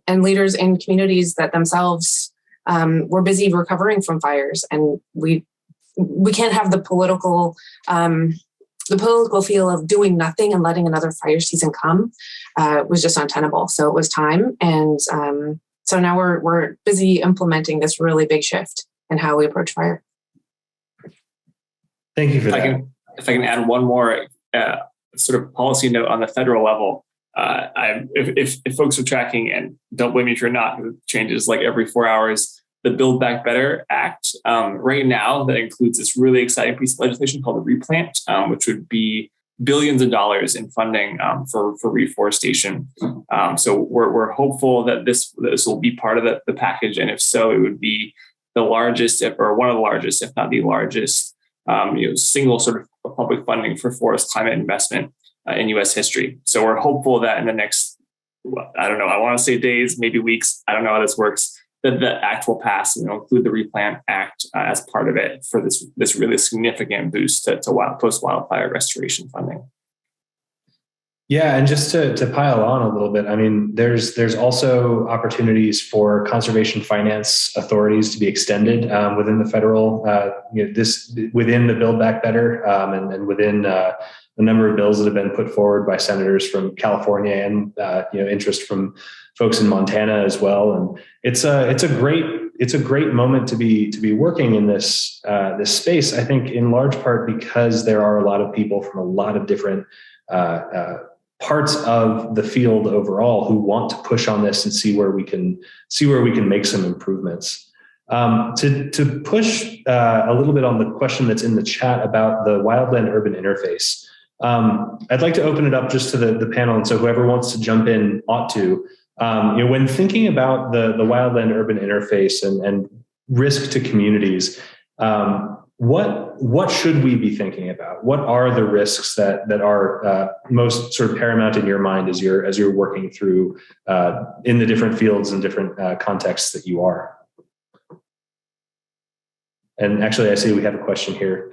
leaders in communities that themselves were busy recovering from fires. And we can't have the political feel of doing nothing and letting another fire season come was just untenable. So it was time. And so now we're busy implementing this really big shift in how we approach fire. Thank you for that. If I can add one more sort of policy note on the federal level, if folks are tracking, and don't blame me if you're not, it changes like every 4 hours, the Build Back Better Act right now that includes this really exciting piece of legislation called the Replant, which would be billions of dollars in funding for reforestation. So we're hopeful that this will be part of the package, and if so, it would be the largest, or one of the largest, if not the largest, single sort of public funding for forest climate investment in U.S. history. So we're hopeful that in the next, I don't know, I want to say days, maybe weeks, I don't know how this works, that the act will pass and include the Replant Act as part of it for this really significant boost to post-wildfire restoration funding. Yeah, and just to pile on a little bit, I mean, there's also opportunities for conservation finance authorities to be extended within the federal, within the Build Back Better, and within a number of bills that have been put forward by senators from California and interest from folks in Montana as well. And it's a great moment to be working in this space. I think in large part because there are a lot of people from a lot of different parts of the field overall who want to push on this and see where we can make some improvements. To push a little bit on the question that's in the chat about the wildland urban interface, I'd like to open it up just to the panel, and so whoever wants to jump in ought to. When thinking about the wildland urban interface and risk to communities, what should we be thinking about? What are the risks that are most sort of paramount in your mind as you're working through in the different fields and different contexts that you are? And actually, I see we have a question here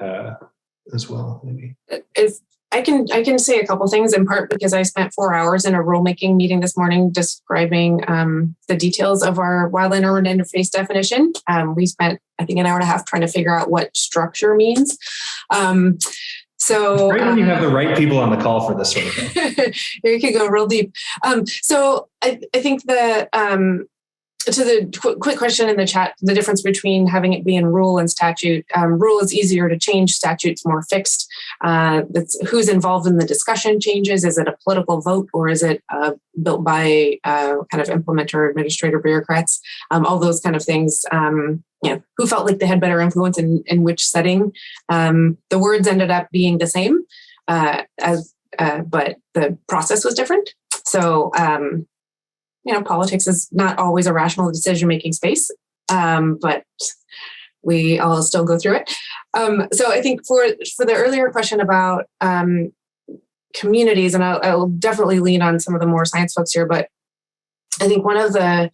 as well. Maybe if I can say a couple things, in part because I spent 4 hours in a rulemaking meeting this morning describing the details of our wildland urban interface definition. We spent, I think, an hour and a half trying to figure out what structure means. So great when you have the right people on the call for this sort of thing. You could go real deep. So I think to the quick question in the chat, the difference between having it be in rule and statute. Rule is easier to change, statute's more fixed. That's who's involved in the discussion changes. Is it a political vote or is it built by kind of implementer, administrator, bureaucrats? All those kind of things. Who felt like they had better influence in which setting? The words ended up being the same, but the process was different. So, politics is not always a rational decision-making space, but we all still go through it. So I think for the earlier question about communities, and I'll definitely lean on some of the more science folks here, but I think one of the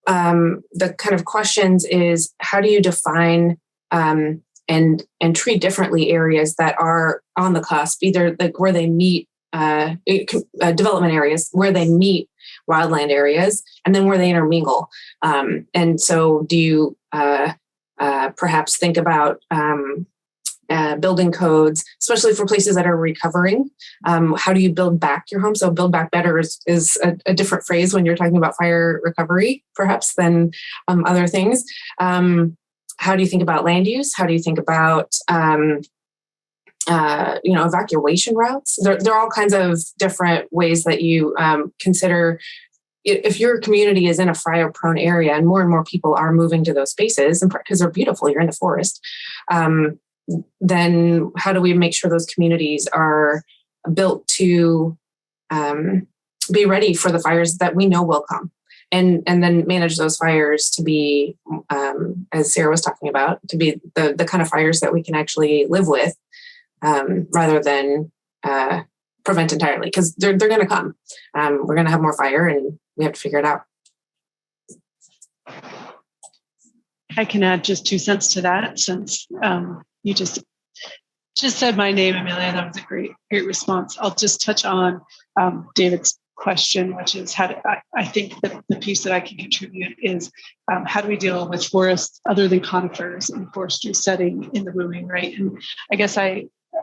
kind of questions is how do you define and treat differently areas that are on the cusp, either like where they meet development areas, where they meet wildland areas, and then where they intermingle. And so do you perhaps think about building codes, especially for places that are recovering? How do you build back your home? So build back better is a different phrase when you're talking about fire recovery, perhaps, than other things. How do you think about land use? How do you think about evacuation routes? There are all kinds of different ways that you consider. If your community is in a fire-prone area and more people are moving to those spaces, and because they're beautiful, you're in the forest, then how do we make sure those communities are built to be ready for the fires that we know will come? And then manage those fires to be, as Sarah was talking about, to be the kind of fires that we can actually live with, rather than prevent entirely, because they're going to come. We're going to have more fire, and we have to figure it out. I can add just 2 cents to that, since you just said my name, Amelia. That was a great response. I'll just touch on David's question, which is I think that the piece that I can contribute is how do we deal with forests other than conifers in forestry setting in the wooing, right? And I guess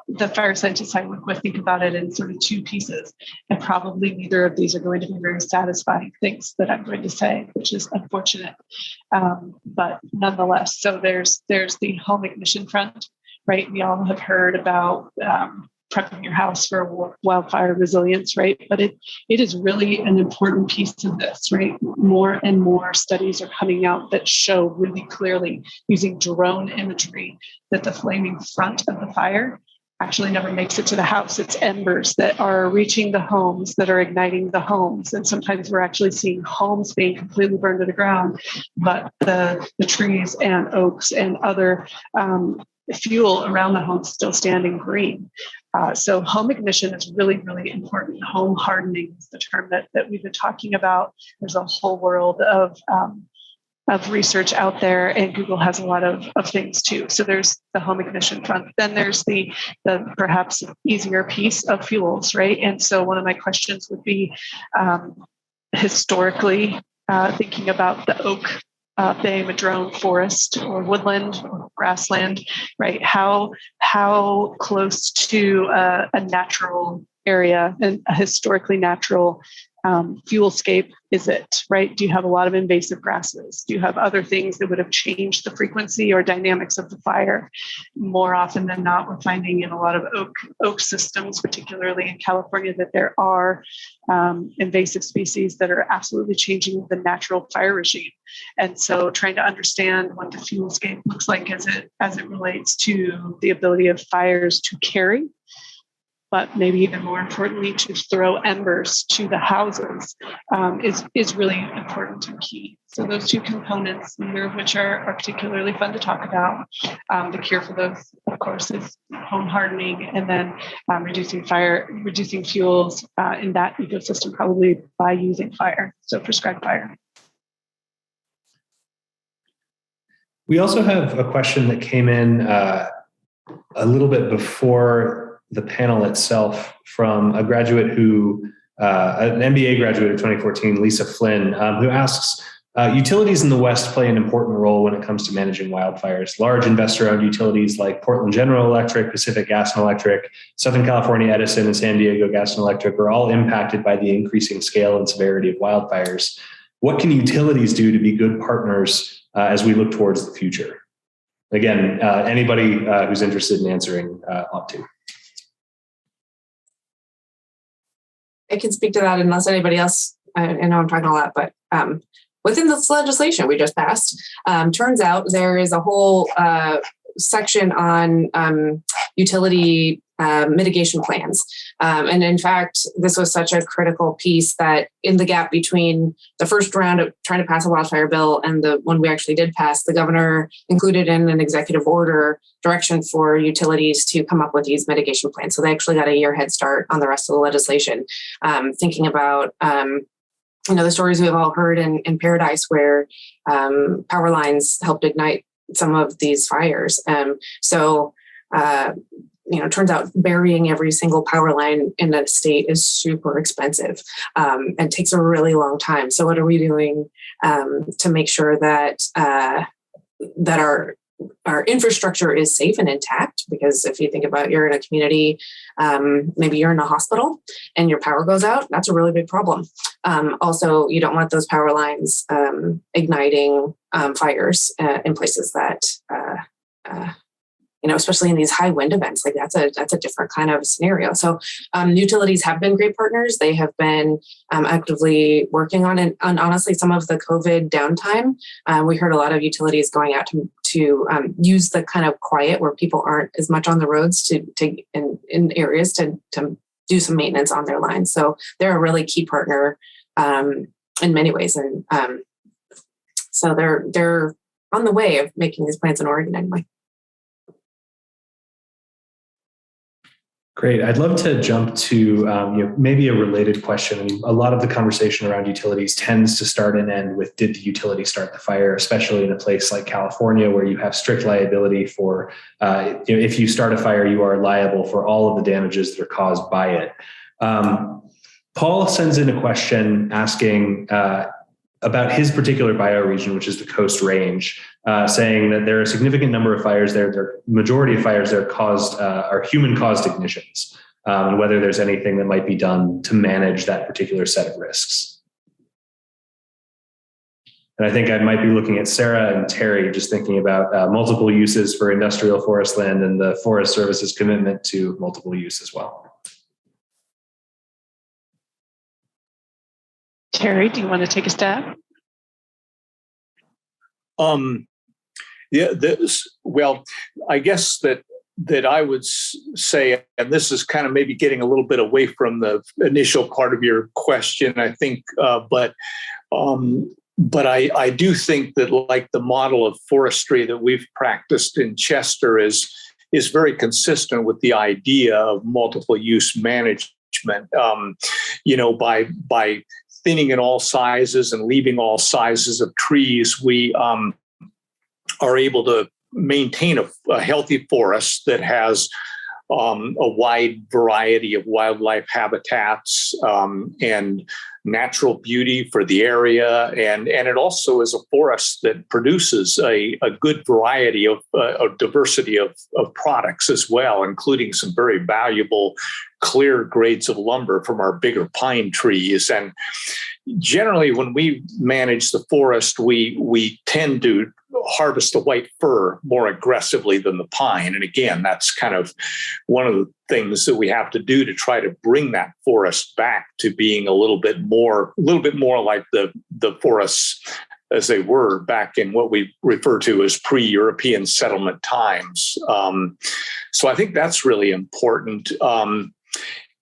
the fire scientists I work with think about it in sort of 2 pieces, and probably neither of these are going to be very satisfying things that I'm going to say, which is unfortunate, but nonetheless. So there's the home ignition front, right? We all have heard about prepping your house for wildfire resilience, right? But it is really an important piece of this, right? More and more studies are coming out that show really clearly, using drone imagery, that the flaming front of the fire actually never makes it to the house. It's embers that are reaching the homes, that are igniting the homes. And sometimes we're actually seeing homes being completely burned to the ground, but the trees and oaks and other fuel around the home still standing green. So home ignition is really, really important. Home hardening is the term that we've been talking about. There's a whole world of research out there, and Google has a lot of things too. So there's the home ignition front. Then there's the perhaps easier piece of fuels, right? And so one of my questions would be historically thinking about the oak bay, madrone forest, or woodland or grassland, right? How close to a natural area and a historically natural fuelscape is it, right? Do you have a lot of invasive grasses? Do you have other things that would have changed the frequency or dynamics of the fire? More often than not, we're finding in a lot of oak systems, particularly in California, that there are invasive species that are absolutely changing the natural fire regime. And so trying to understand what the fuelscape looks like as it relates to the ability of fires to carry, but maybe even more importantly, to throw embers to the houses is really important and key. So those two components, neither of which are particularly fun to talk about. The cure for those, of course, is home hardening, and then reducing fuels in that ecosystem, probably by using fire, so prescribed fire. We also have a question that came in a little bit before the panel itself from a graduate an MBA graduate of 2014, Lisa Flynn, who asks, utilities in the West play an important role when it comes to managing wildfires. Large investor-owned utilities like Portland General Electric, Pacific Gas and Electric, Southern California Edison, and San Diego Gas and Electric are all impacted by the increasing scale and severity of wildfires. What can utilities do to be good partners as we look towards the future? Again, anybody who's interested in answering ought to. I can speak to that unless anybody else, I know I'm talking a lot, but within this legislation we just passed, turns out there is a whole section on utility mitigation plans. And in fact, this was such a critical piece that in the gap between the first round of trying to pass a wildfire bill and the one we actually did pass, the governor included in an executive order direction for utilities to come up with these mitigation plans. So they actually got a year head start on the rest of the legislation, thinking about the stories we've all heard in Paradise where power lines helped ignite some of these fires. It turns out burying every single power line in a state is super expensive and takes a really long time. So what are we doing to make sure that that our infrastructure is safe and intact? Because if you think about you're in a community, maybe you're in a hospital and your power goes out, that's a really big problem. Also, you don't want those power lines igniting fires in places that especially in these high wind events, like that's a different kind of scenario. So utilities have been great partners. They have been actively working on it. And honestly, some of the COVID downtime, we heard a lot of utilities going out to use the kind of quiet where people aren't as much on the roads to in areas to do some maintenance on their lines. So they're a really key partner in many ways. And so they're on the way of making these plans in Oregon anyway. Great. I'd love to jump to maybe a related question. I mean, a lot of the conversation around utilities tends to start and end with, did the utility start the fire, especially in a place like California where you have strict liability for, if you start a fire, you are liable for all of the damages that are caused by it. Paul sends in a question asking about his particular bioregion, which is the Coast Range, saying that there are a significant number of fires there. The majority of fires there are human-caused ignitions, and whether there's anything that might be done to manage that particular set of risks. And I think I might be looking at Sarah and Terry, just thinking about multiple uses for industrial forest land and the Forest Service's commitment to multiple use as well. Terry, do you want to take a stab? I guess that I would say, and this is kind of maybe getting a little bit away from the initial part of your question, I think, but I do think that like the model of forestry that we've practiced in Chester is very consistent with the idea of multiple use management. By thinning in all sizes and leaving all sizes of trees, we are able to maintain a healthy forest that has a wide variety of wildlife habitats and natural beauty for the area. And it also is a forest that produces a good variety of a diversity of products as well, including some very valuable clear grades of lumber from our bigger pine trees. And generally, when we manage the forest, we tend to harvest the white fir more aggressively than the pine. And again, that's kind of one of the things that we have to do to try to bring that forest back to being a little bit more like the forests as they were back in what we refer to as pre-European settlement times. So I think that's really important.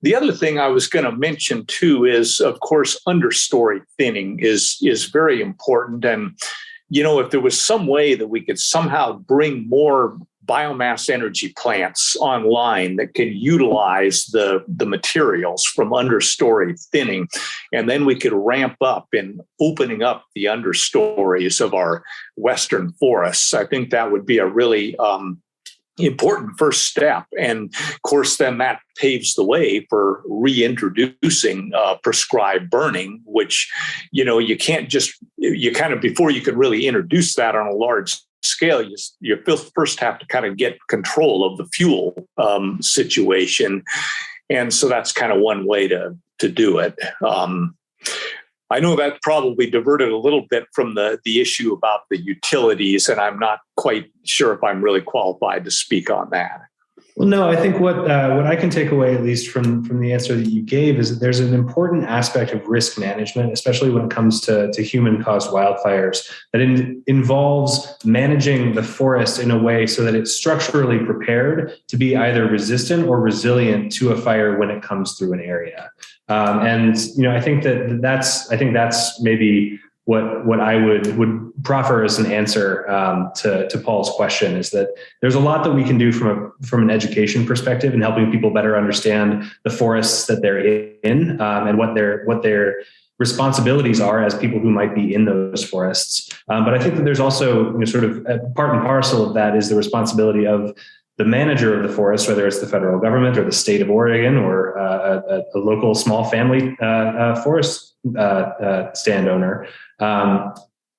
The other thing I was going to mention too is, of course, understory thinning is very important. And if there was some way that we could somehow bring more biomass energy plants online that can utilize the materials from understory thinning, and then we could ramp up in opening up the understories of our western forests, I think that would be a really important first step. And of course, then that paves the way for reintroducing prescribed burning, which, you can't before you can really introduce that on a large scale, you first have to kind of get control of the fuel situation. And so that's kind of one way to do it. I know that probably diverted a little bit from the issue about the utilities, and I'm not quite sure if I'm really qualified to speak on that. Well, no, I think what I can take away, at least from the answer that you gave, is that there's an important aspect of risk management, especially when it comes to human-caused wildfires, that involves managing the forest in a way so that it's structurally prepared to be either resistant or resilient to a fire when it comes through an area. I think that's maybe what I would proffer as an answer to Paul's question, is that there's a lot that we can do from an education perspective in helping people better understand the forests that they're in and what their responsibilities are as people who might be in those forests. But I think that there's also sort of a part and parcel of that is the responsibility of the manager of the forest, whether it's the federal government or the state of Oregon or a local small family forest stand owner,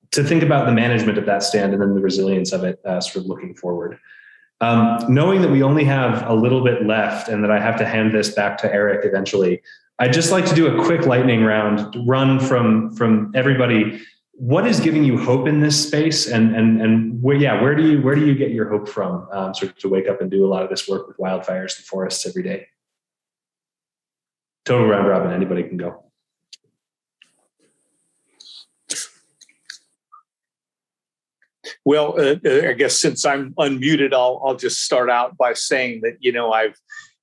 to think about the management of that stand and then the resilience of it, sort of looking forward. Knowing that we only have a little bit left and that I have to hand this back to Eric eventually, I'd just like to do a quick lightning round run from everybody. What is giving you hope in this space, and where do you get your hope from, sort of to wake up and do a lot of this work with wildfires and forests every day? Total round robin, anybody can go. Well, I guess since I'm unmuted, I'll just start out by saying that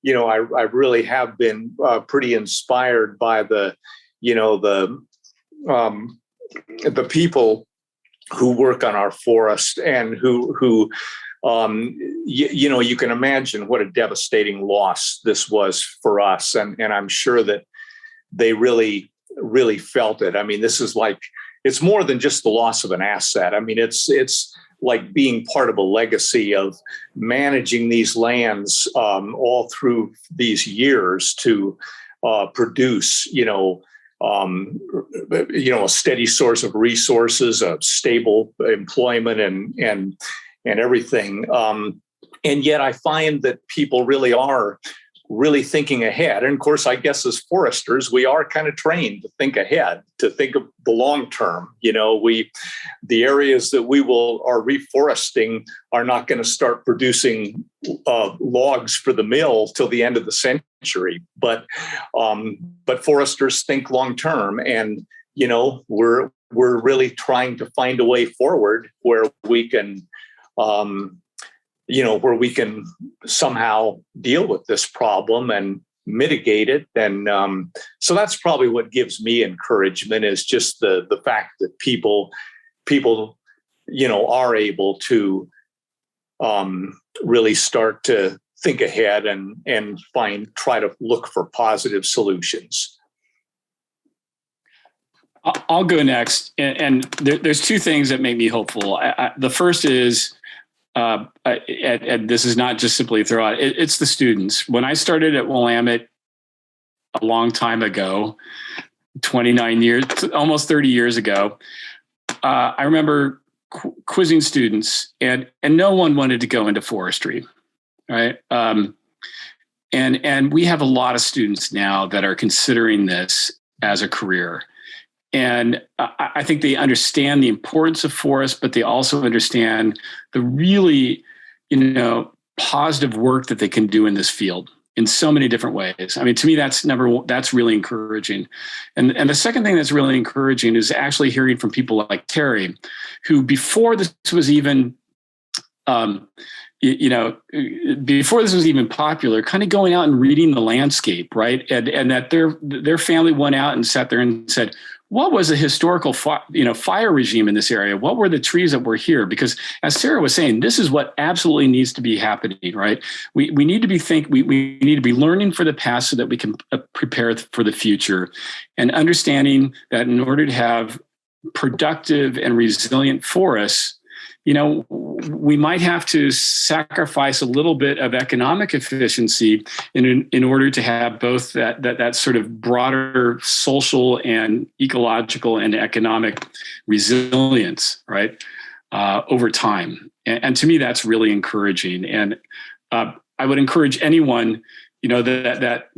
I really have been pretty inspired by the people who work on our forest and who you can imagine what a devastating loss this was for us, and I'm sure that they really felt it. I mean, this is like, it's more than just the loss of an asset. I mean, it's like being part of a legacy of managing these lands all through these years to produce, a steady source of resources, a stable employment, and everything. And yet, I find that people really are thinking ahead. And of course, I guess as foresters, we are kind of trained to think ahead, to think of the long term. The areas that we are reforesting are not going to start producing logs for the mill till the end of the century. But foresters think long term, and we're really trying to find a way forward where we can. Where we can somehow deal with this problem and mitigate it. And so that's probably what gives me encouragement, is just the fact that people are able to really start to think ahead and try to look for positive solutions. I'll go next. And there's two things that make me hopeful. The first is, and this is not just simply a throw out, it's the students. When I started at Willamette a long time ago, 29 years, almost 30 years ago, I remember quizzing students, and no one wanted to go into forestry, right? And we have a lot of students now that are considering this as a career. And I think they understand the importance of forests, but they also understand the really, positive work that they can do in this field in so many different ways. I mean, to me, that's really encouraging. And the second thing that's really encouraging is actually hearing from people like Terry, who before this was even, before this was even popular, kind of going out and reading the landscape, right? And that their family went out and sat there and said, what was the historical fire regime in this area? What were the trees that were here? Because as Sarah was saying, this is what absolutely needs to be happening, right? We need to we need to be learning for the past so that we can prepare for the future, and understanding that in order to have productive and resilient forests, we might have to sacrifice a little bit of economic efficiency in order to have both that sort of broader social and ecological and economic resilience, right, over time. And to me, that's really encouraging. And I would encourage anyone, that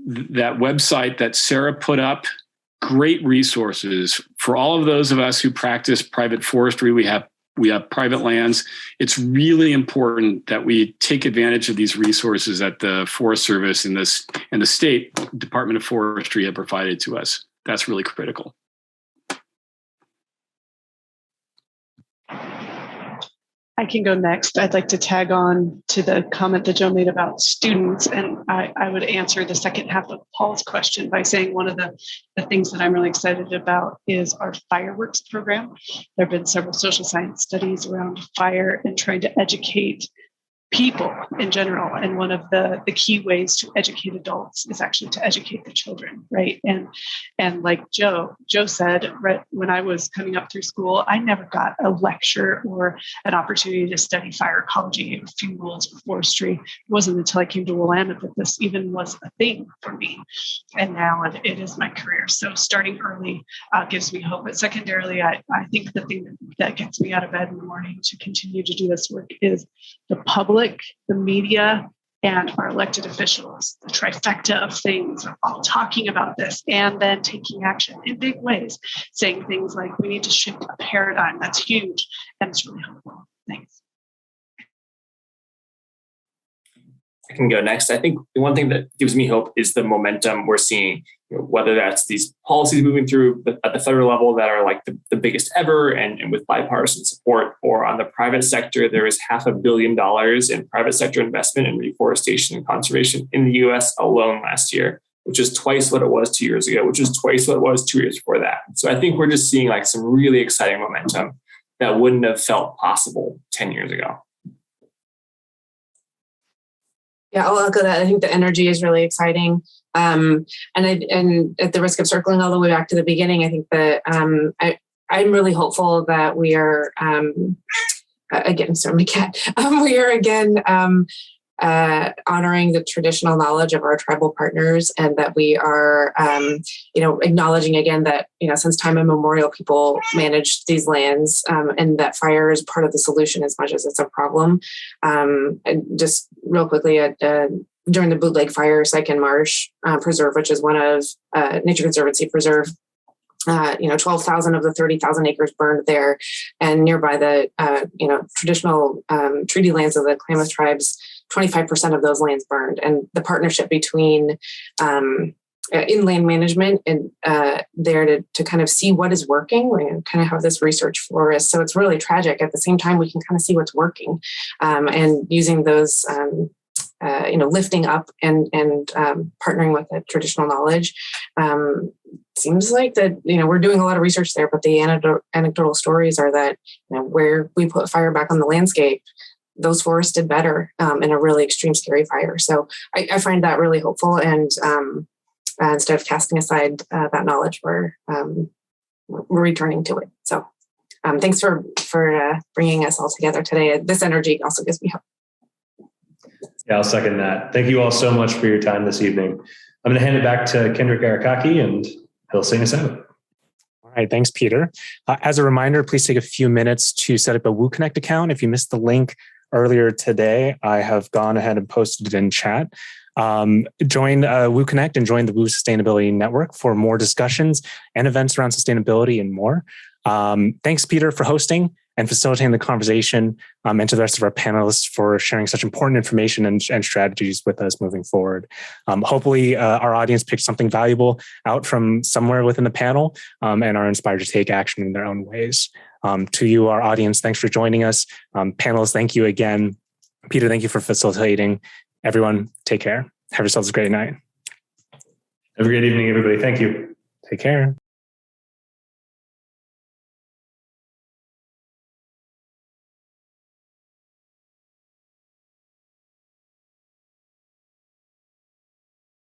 website that Sarah put up. Great resources for all of those of us who practice private forestry. We have private lands. It's really important that we take advantage of these resources that the Forest Service and the State Department of Forestry have provided to us. That's really critical. I can go next. I'd like to tag on to the comment that Joe made about students. And I would answer the second half of Paul's question by saying one of the things that I'm really excited about is our fireworks program. There have been several social science studies around fire and trying to educate people in general. And one of the key ways to educate adults is actually to educate the children, right? And like Joe said, right, when I was coming up through school, I never got a lecture or an opportunity to study fire ecology or fuels or forestry. It wasn't until I came to Willamette that this even was a thing for me. And now it is my career. So starting early gives me hope. But secondarily, I think the thing that gets me out of bed in the morning to continue to do this work is the public, the media, and our elected officials, the trifecta of things, are all talking about this and then taking action in big ways, saying things like, we need to shift a paradigm. That's huge. And it's really helpful. Thanks. I can go next. I think the one thing that gives me hope is the momentum we're seeing, whether that's these policies moving through at the federal level that are like the biggest ever and with bipartisan support, or on the private sector, there is $500 million in private sector investment in reforestation and conservation in the US alone last year, which is twice what it was 2 years ago, which is twice what it was 2 years before that. So I think we're just seeing like some really exciting momentum that wouldn't have felt possible 10 years ago. Yeah, I'll echo that. I think the energy is really exciting. And at the risk of circling all the way back to the beginning, I think that I'm really hopeful that we are, again, sorry, my cat, we are again honoring the traditional knowledge of our tribal partners, and that we are, acknowledging again that, since time immemorial, people manage these lands, and that fire is part of the solution as much as it's a problem. And just real quickly, during the Bootleg Fire Sycan Marsh Preserve, which is one of Nature Conservancy Preserve, 12,000 of the 30,000 acres burned there, and nearby the, traditional treaty lands of the Klamath tribes, 25% of those lands burned. And the partnership between inland management and there to kind of see what is working, we kind of have this research forest. So it's really tragic. At the same time, we can kind of see what's working, and using those, lifting up and partnering with the traditional knowledge. Seems like that, we're doing a lot of research there, but the anecdotal stories are that, where we put fire back on the landscape, those forests did better in a really extreme, scary fire. So I find that really hopeful. And instead of casting aside that knowledge, we're returning to it. So thanks for bringing us all together today. This energy also gives me hope. Yeah, I'll second that. Thank you all so much for your time this evening. I'm going to hand it back to Kendrick Arakaki, and he'll sing us out. All right, thanks, Peter. As a reminder, please take a few minutes to set up a WooConnect account. If you missed the link earlier today, I have gone ahead and posted it in chat. Join WooConnect and join the Woo Sustainability Network for more discussions and events around sustainability and more. Thanks, Peter, for hosting and facilitating the conversation, and to the rest of our panelists for sharing such important information and strategies with us moving forward. Hopefully, our audience picked something valuable out from somewhere within the panel and are inspired to take action in their own ways. To you, our audience, thanks for joining us. Panelists, thank you again. Peter, thank you for facilitating. Everyone, take care. Have yourselves a great night. Have a great evening, everybody. Thank you. Take care.